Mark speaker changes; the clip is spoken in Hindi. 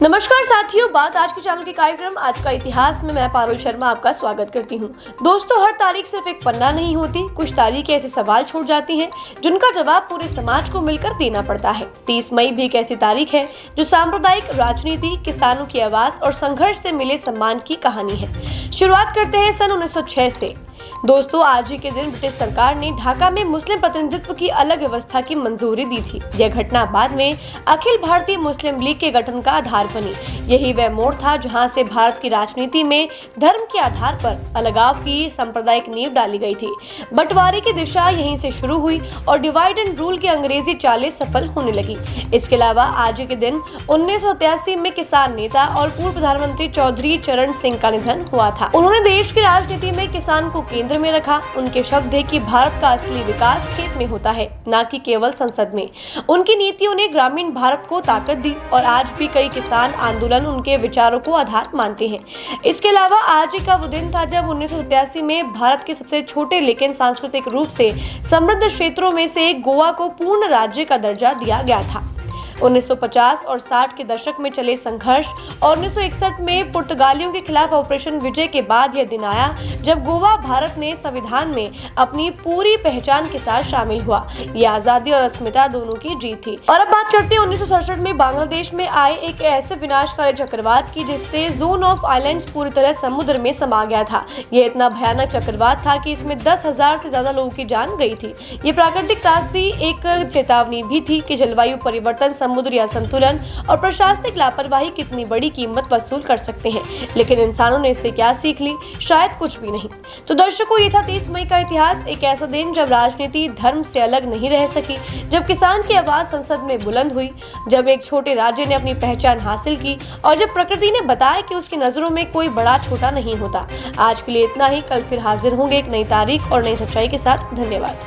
Speaker 1: नमस्कार साथियों, बात आज के चैनल के कार्यक्रम आज का इतिहास में मैं पारुल शर्मा आपका स्वागत करती हूं। दोस्तों, हर तारीख सिर्फ एक पन्ना नहीं होती। कुछ तारीखें ऐसे सवाल छोड़ जाती हैं जिनका जवाब पूरे समाज को मिलकर देना पड़ता है। 30 मई भी एक ऐसी तारीख है जो सांप्रदायिक राजनीति, किसानों की आवाज और संघर्ष से मिले सम्मान की कहानी है। शुरुआत करते हैं सन 1906 से। दोस्तों, आज ही के दिन ब्रिटिश सरकार ने ढाका में मुस्लिम प्रतिनिधित्व की अलग व्यवस्था की मंजूरी दी थी। यह घटना बाद में अखिल भारतीय मुस्लिम लीग के गठन का आधार बनी। यही वह मोड़ था जहां से भारत की राजनीति में धर्म के आधार पर अलगाव की सांप्रदायिक नींव डाली गई थी। बंटवारे की दिशा यहीं से शुरू हुई और डिवाइड एंड रूल की अंग्रेजी चालें सफल होने लगी। इसके अलावा आज ही के दिन 1983 में किसान नेता और पूर्व प्रधानमंत्री चौधरी चरण सिंह का निधन हुआ था। उन्होंने देश की राजनीति में किसान को केंद्र में रखा। उनके शब्द है कि भारत का असली विकास खेत में होता है, न कि केवल संसद में। उनकी नीतियों ने ग्रामीण भारत को ताकत दी और आज भी कई किसान आंदोलन उनके विचारों को आधार मानते हैं। इसके अलावा आज ही का वो दिन था जब 1987 में भारत के सबसे छोटे लेकिन सांस्कृतिक रूप से समृद्ध क्षेत्रों में से एक गोवा को पूर्ण राज्य का दर्जा दिया गया था। 1950 और 60 के दशक में चले संघर्ष और 1961 में पुर्तगालियों के खिलाफ ऑपरेशन विजय के बाद यह दिन आया जब गोवा भारत ने संविधान में अपनी पूरी पहचान के साथ शामिल हुआ। यह आजादी और अस्मिता दोनों की जीत थी। और अब बात करते हैं 1967 में बांग्लादेश में आए एक ऐसे विनाशकारी चक्रवात की जिससे जोन ऑफ आइलैंड्स पूरी तरह समुद्र में समा गया था। यह इतना भयानक चक्रवात था कि इसमें 10,000 से ज्यादा लोगों की जान गई थी। ये प्राकृतिक त्रासदी एक चेतावनी भी थी कि जलवायु परिवर्तन, समुद्री असंतुलन और प्रशासनिक लापरवाही कितनी बड़ी कीमत वसूल कर सकते हैं। लेकिन इंसानों ने इससे क्या सीख ली? शायद कुछ भी नहीं। तो दर्शकों, ये था 30 मई का इतिहास, एक ऐसा दिन जब राजनीति धर्म से अलग नहीं रह सकी, जब किसान की आवाज संसद में बुलंद हुई, जब एक छोटे राज्य ने अपनी पहचान हासिल की और जब प्रकृति ने बताया कि उसकी नजरों में कोई बड़ा छोटा नहीं होता। आज के लिए इतना ही। कल फिर हाजिर होंगे एक नई तारीख और नई सच्चाई के साथ। धन्यवाद।